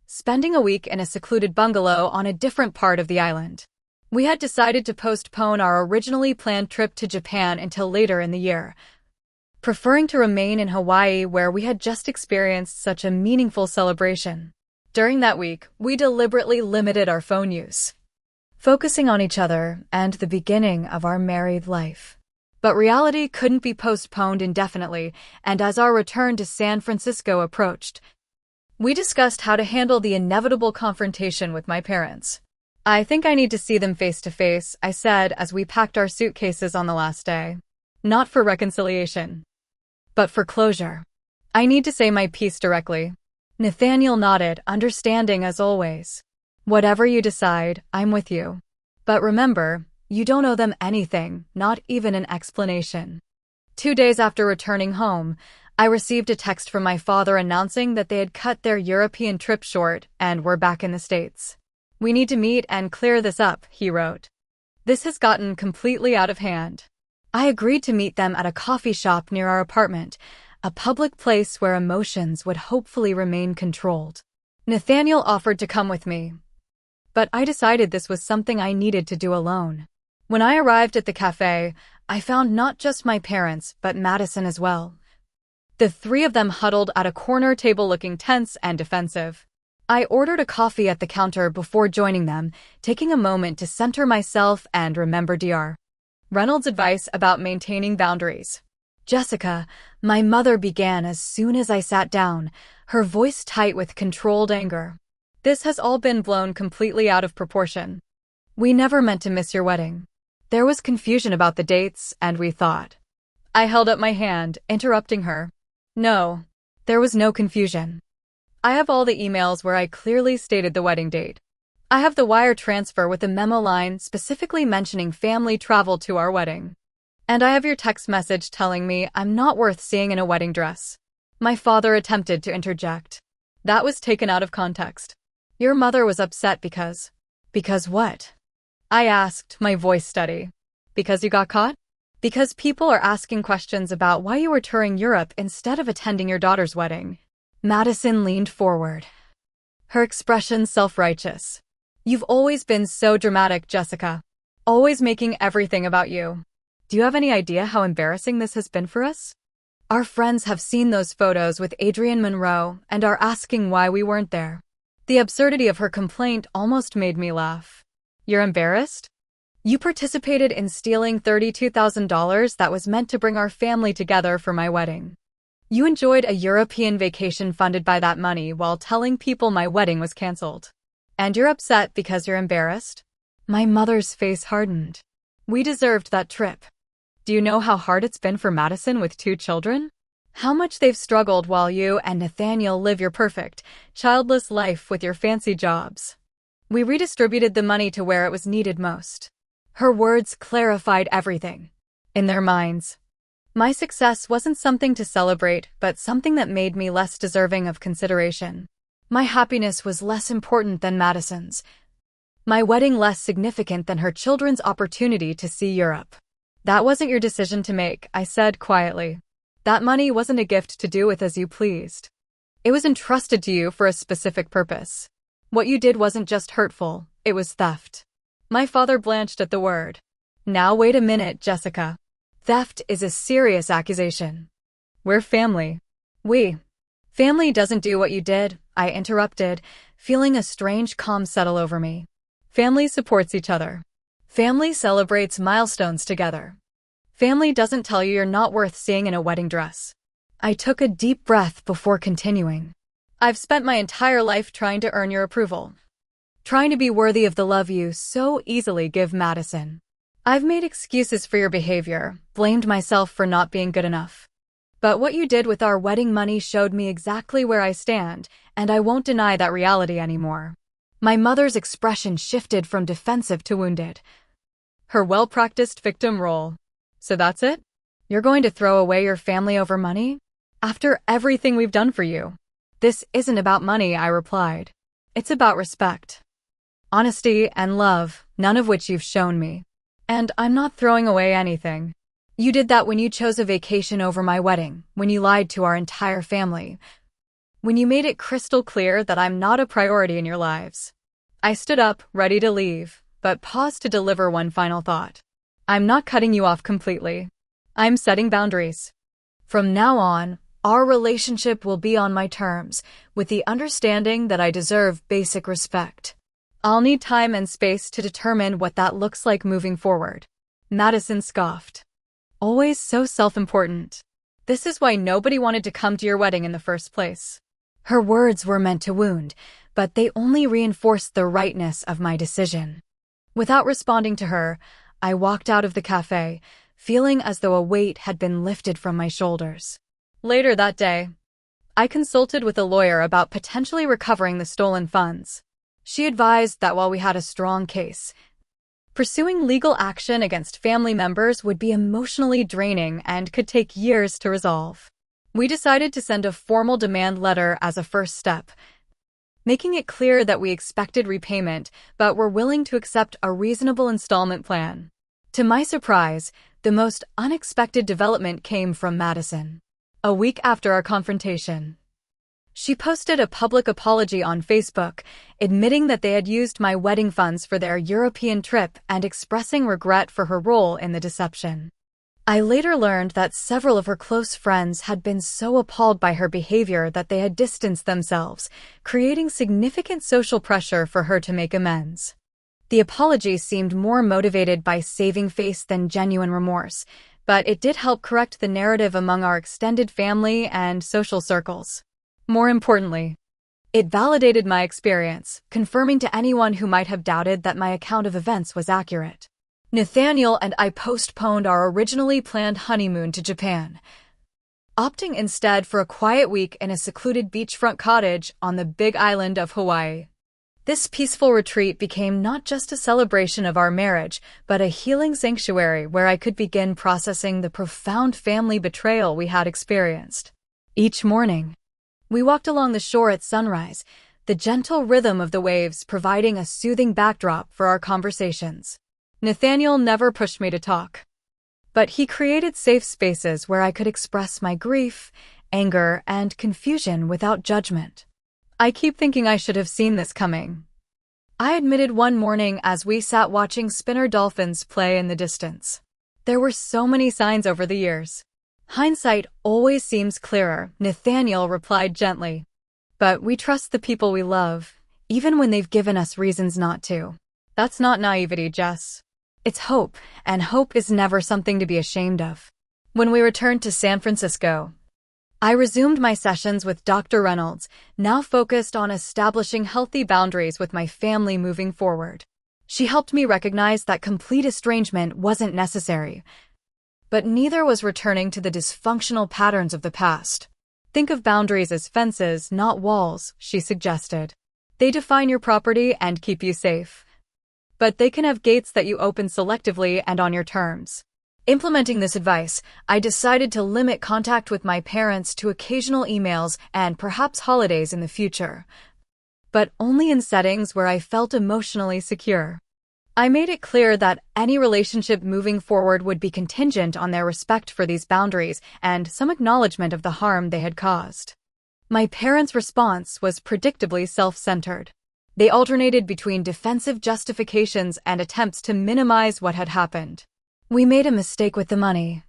spending a week in a secluded bungalow on a different part of the island. We had decided to postpone our originally planned trip to Japan until later in the year, preferring to remain in Hawaii where we had just experienced such a meaningful celebration. During that week, we deliberately limited our phone use, focusing on each other and the beginning of our married life. But reality couldn't be postponed indefinitely, and as our return to San Francisco approached, we discussed how to handle the inevitable confrontation with my parents. "I think I need to see them face to face," I said as we packed our suitcases on the last day. "Not for reconciliation, but for closure. I need to say my piece directly." Nathaniel nodded, understanding as always. "Whatever you decide, I'm with you. But remember, you don't owe them anything, not even an explanation." 2 days after returning home, I received a text from my father announcing that they had cut their European trip short and were back in the States. "We need to meet and clear this up," he wrote. "This has gotten completely out of hand." I agreed to meet them at a coffee shop near our apartment, a public place where emotions would hopefully remain controlled. Nathaniel offered to come with me, but I decided this was something I needed to do alone. When I arrived at the cafe, I found not just my parents, but Madison as well. The three of them huddled at a corner table looking tense and defensive. I ordered a coffee at the counter before joining them, taking a moment to center myself and remember Dr. Reynolds' advice about maintaining boundaries. "Jessica," my mother began as soon as I sat down, her voice tight with controlled anger. "This has all been blown completely out of proportion. We never meant to miss your wedding. There was confusion about the dates, and we thought—" I held up my hand, interrupting her. "No, there was no confusion. I have all the emails where I clearly stated the wedding date. I have the wire transfer with a memo line specifically mentioning family travel to our wedding. And I have your text message telling me I'm not worth seeing in a wedding dress." My father attempted to interject. "That was taken out of context. Your mother was upset because—" "Because what?" I asked, my voice steady. "Because you got caught?" Because people are asking questions about why you were touring Europe instead of attending your daughter's wedding. Madison leaned forward, her expression self-righteous. You've always been so dramatic, Jessica. Always making everything about you. Do you have any idea how embarrassing this has been for us? Our friends have seen those photos with Adrienne Monroe and are asking why we weren't there. The absurdity of her complaint almost made me laugh. You're embarrassed? You participated in stealing $32,000 that was meant to bring our family together for my wedding. You enjoyed a European vacation funded by that money while telling people my wedding was canceled. And you're upset because you're embarrassed? My mother's face hardened. We deserved that trip. Do you know how hard it's been for Madison with 2 children? How much they've struggled while you and Nathaniel live your perfect, childless life with your fancy jobs. We redistributed the money to where it was needed most. Her words clarified everything. In their minds, my success wasn't something to celebrate, but something that made me less deserving of consideration. My happiness was less important than Madison's. My wedding less significant than her children's opportunity to see Europe. That wasn't your decision to make, I said quietly. That money wasn't a gift to do with as you pleased. It was entrusted to you for a specific purpose. What you did wasn't just hurtful, it was theft. My father blanched at the word. Now wait a minute, Jessica. Theft is a serious accusation. We're family. Family doesn't do what you did, I interrupted, feeling a strange calm settle over me. Family supports each other. Family celebrates milestones together. Family doesn't tell you you're not worth seeing in a wedding dress. I took a deep breath before continuing. I've spent my entire life trying to earn your approval. Trying to be worthy of the love you so easily give Madison. I've made excuses for your behavior, blamed myself for not being good enough. But what you did with our wedding money showed me exactly where I stand, and I won't deny that reality anymore. My mother's expression shifted from defensive to wounded. Her well-practiced victim role. So that's it? You're going to throw away your family over money? After everything we've done for you? This isn't about money, I replied. It's about respect. Honesty and love, none of which you've shown me. And I'm not throwing away anything. You did that when you chose a vacation over my wedding, when you lied to our entire family, when you made it crystal clear that I'm not a priority in your lives. I stood up, ready to leave, but paused to deliver one final thought. I'm not cutting you off completely. I'm setting boundaries. From now on, our relationship will be on my terms, with the understanding that I deserve basic respect. I'll need time and space to determine what that looks like moving forward. Madison scoffed. Always so self-important. This is why nobody wanted to come to your wedding in the first place. Her words were meant to wound, but they only reinforced the rightness of my decision. Without responding to her, I walked out of the cafe, feeling as though a weight had been lifted from my shoulders. Later that day, I consulted with a lawyer about potentially recovering the stolen funds. She advised that while we had a strong case, pursuing legal action against family members would be emotionally draining and could take years to resolve. We decided to send a formal demand letter as a first step, making it clear that we expected repayment but were willing to accept a reasonable installment plan. To my surprise, the most unexpected development came from Madison. A week after our confrontation, she posted a public apology on Facebook, admitting that they had used my wedding funds for their European trip and expressing regret for her role in the deception. I later learned that several of her close friends had been so appalled by her behavior that they had distanced themselves, creating significant social pressure for her to make amends. The apology seemed more motivated by saving face than genuine remorse, but it did help correct the narrative among our extended family and social circles. More importantly, it validated my experience, confirming to anyone who might have doubted that my account of events was accurate. Nathaniel and I postponed our originally planned honeymoon to Japan, opting instead for a quiet week in a secluded beachfront cottage on the Big Island of Hawaii. This peaceful retreat became not just a celebration of our marriage, but a healing sanctuary where I could begin processing the profound family betrayal we had experienced. Each morning, we walked along the shore at sunrise, the gentle rhythm of the waves providing a soothing backdrop for our conversations. Nathaniel never pushed me to talk. But he created safe spaces where I could express my grief, anger, and confusion without judgment. I keep thinking I should have seen this coming. I admitted one morning as we sat watching spinner dolphins play in the distance. There were so many signs over the years. Hindsight always seems clearer, Nathaniel replied gently. But we trust the people we love, even when they've given us reasons not to. That's not naivety, Jess. It's hope, and hope is never something to be ashamed of. When we returned to San Francisco, I resumed my sessions with Dr. Reynolds, now focused on establishing healthy boundaries with my family moving forward. She helped me recognize that complete estrangement wasn't necessary, but neither was returning to the dysfunctional patterns of the past. Think of boundaries as fences, not walls, she suggested. They define your property and keep you safe. But they can have gates that you open selectively and on your terms. Implementing this advice, I decided to limit contact with my parents to occasional emails and perhaps holidays in the future, but only in settings where I felt emotionally secure. I made it clear that any relationship moving forward would be contingent on their respect for these boundaries and some acknowledgement of the harm they had caused. My parents' response was predictably self-centered. They alternated between defensive justifications and attempts to minimize what had happened. We made a mistake with the money.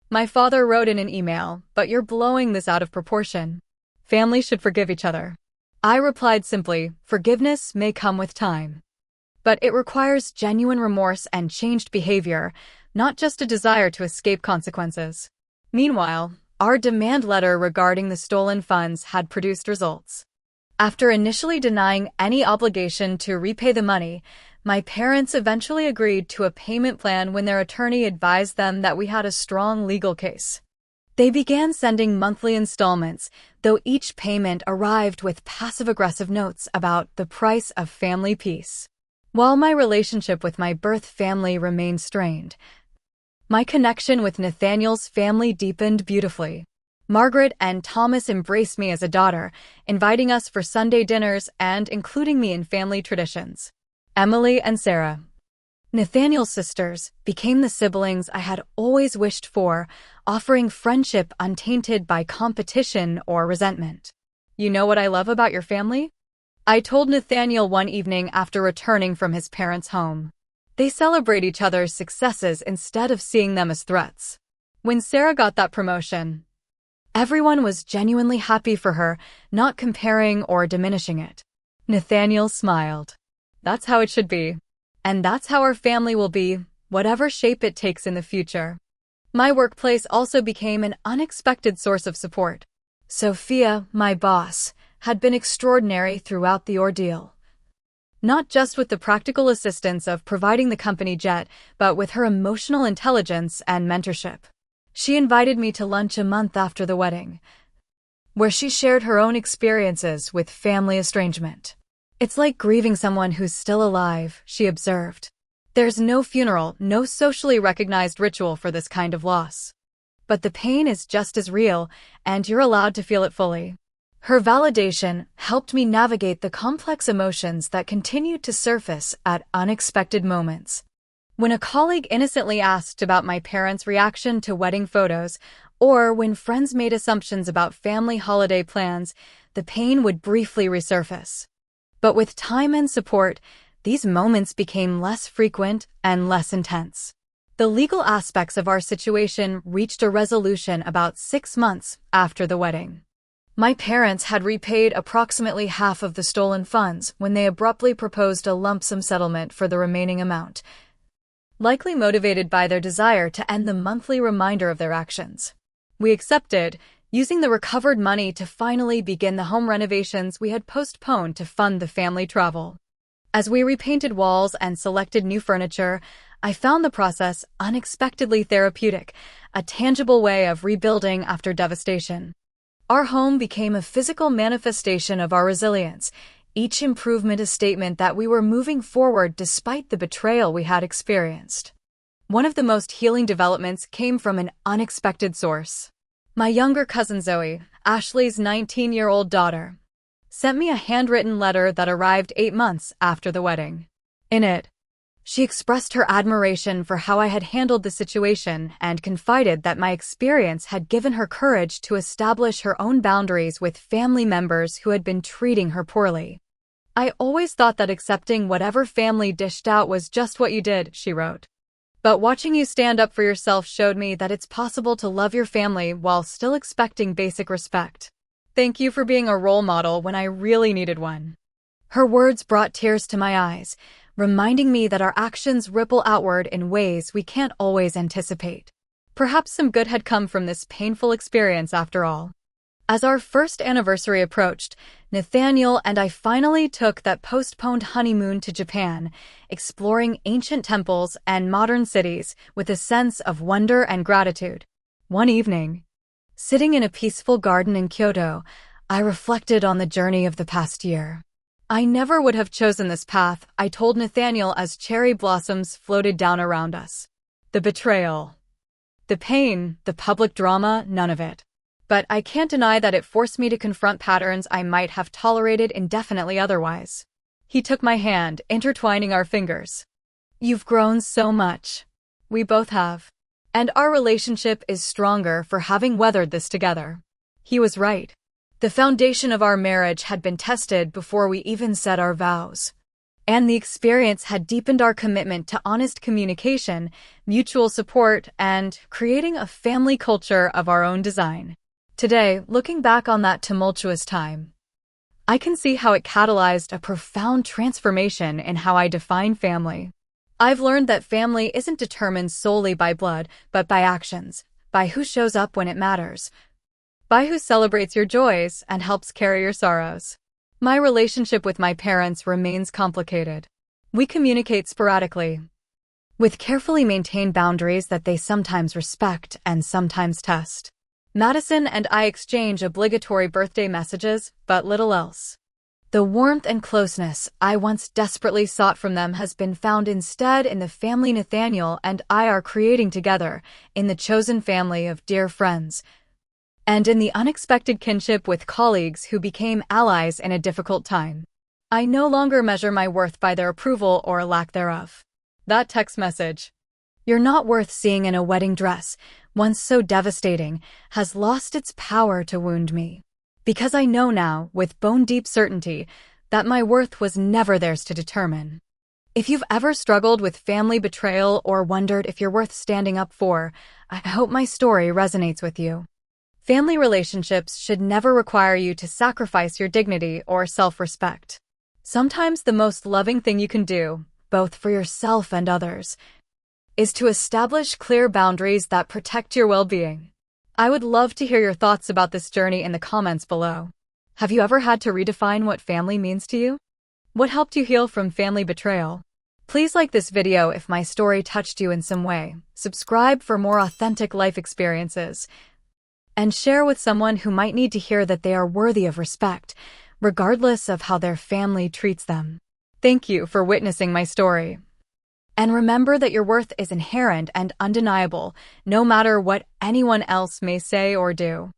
My father wrote in an email, but you're blowing this out of proportion. Families should forgive each other. I replied simply, forgiveness may come with time. But it requires genuine remorse and changed behavior, not just a desire to escape consequences. Meanwhile, our demand letter regarding the stolen funds had produced results. After initially denying any obligation to repay the money, my parents eventually agreed to a payment plan when their attorney advised them that we had a strong legal case. They began sending monthly installments, though each payment arrived with passive-aggressive notes about the price of family peace. While my relationship with my birth family remained strained, my connection with Nathaniel's family deepened beautifully. Margaret and Thomas embraced me as a daughter, inviting us for Sunday dinners and including me in family traditions. Emily and Sarah, Nathaniel's sisters, became the siblings I had always wished for, offering friendship untainted by competition or resentment. You know what I love about your family? I told Nathaniel one evening after returning from his parents' home. They celebrate each other's successes instead of seeing them as threats. When Sarah got that promotion, everyone was genuinely happy for her, not comparing or diminishing it. Nathaniel smiled. That's how it should be. And that's how our family will be, whatever shape it takes in the future. My workplace also became an unexpected source of support. Sophia, my boss, had been extraordinary throughout the ordeal. Not just with the practical assistance of providing the company jet, but with her emotional intelligence and mentorship. She invited me to lunch a month after the wedding, where she shared her own experiences with family estrangement. It's like grieving someone who's still alive, she observed. There's no funeral, no socially recognized ritual for this kind of loss. But the pain is just as real, and you're allowed to feel it fully. Her validation helped me navigate the complex emotions that continued to surface at unexpected moments. When a colleague innocently asked about my parents' reaction to wedding photos, or when friends made assumptions about family holiday plans, the pain would briefly resurface. But with time and support, these moments became less frequent and less intense. The legal aspects of our situation reached a resolution about 6 months after the wedding. My parents had repaid approximately half of the stolen funds when they abruptly proposed a lump sum settlement for the remaining amount, likely motivated by their desire to end the monthly reminder of their actions. We accepted, using the recovered money to finally begin the home renovations we had postponed to fund the family travel. As we repainted walls and selected new furniture, I found the process unexpectedly therapeutic, a tangible way of rebuilding after devastation. Our home became a physical manifestation of our resilience, each improvement a statement that we were moving forward despite the betrayal we had experienced. One of the most healing developments came from an unexpected source. My younger cousin Zoe, Ashley's 19-year-old daughter, sent me a handwritten letter that arrived 8 months after the wedding. In it, She expressed her admiration for how I had handled the situation and confided that my experience had given her courage to establish her own boundaries with family members who had been treating her poorly. "I always thought that accepting whatever family dished out was just what you did," she wrote. "But watching you stand up for yourself showed me that it's possible to love your family while still expecting basic respect. Thank you for being a role model when I really needed one." Her words brought tears to my eyes, reminding me that our actions ripple outward in ways we can't always anticipate. Perhaps some good had come from this painful experience after all. As our first anniversary approached, Nathaniel and I finally took that postponed honeymoon to Japan, exploring ancient temples and modern cities with a sense of wonder and gratitude. One evening, sitting in a peaceful garden in Kyoto, I reflected on the journey of the past year. "I never would have chosen this path," I told Nathaniel as cherry blossoms floated down around us. "The betrayal, the pain, the public drama, none of it. But I can't deny that it forced me to confront patterns I might have tolerated indefinitely otherwise." He took my hand, intertwining our fingers. "You've grown so much." "We both have. And our relationship is stronger for having weathered this together." He was right. The foundation of our marriage had been tested before we even said our vows. And the experience had deepened our commitment to honest communication, mutual support, and creating a family culture of our own design. Today, looking back on that tumultuous time, I can see how it catalyzed a profound transformation in how I define family. I've learned that family isn't determined solely by blood, but by actions, by who shows up when it matters, by who celebrates your joys and helps carry your sorrows. My relationship with my parents remains complicated. We communicate sporadically, with carefully maintained boundaries that they sometimes respect and sometimes test. Madison and I exchange obligatory birthday messages, but little else. The warmth and closeness I once desperately sought from them has been found instead in the family Nathaniel and I are creating together, in the chosen family of dear friends, and in the unexpected kinship with colleagues who became allies in a difficult time. I no longer measure my worth by their approval or lack thereof. That text message, "You're not worth seeing in a wedding dress," once so devastating, has lost its power to wound me. Because I know now, with bone-deep certainty, that my worth was never theirs to determine. If you've ever struggled with family betrayal or wondered if you're worth standing up for, I hope my story resonates with you. Family relationships should never require you to sacrifice your dignity or self-respect. Sometimes the most loving thing you can do, both for yourself and others, is to establish clear boundaries that protect your well-being. I would love to hear your thoughts about this journey in the comments below. Have you ever had to redefine what family means to you? What helped you heal from family betrayal? Please like this video if my story touched you in some way, subscribe for more authentic life experiences, and share with someone who might need to hear that they are worthy of respect, regardless of how their family treats them. Thank you for witnessing my story. And remember that your worth is inherent and undeniable, no matter what anyone else may say or do.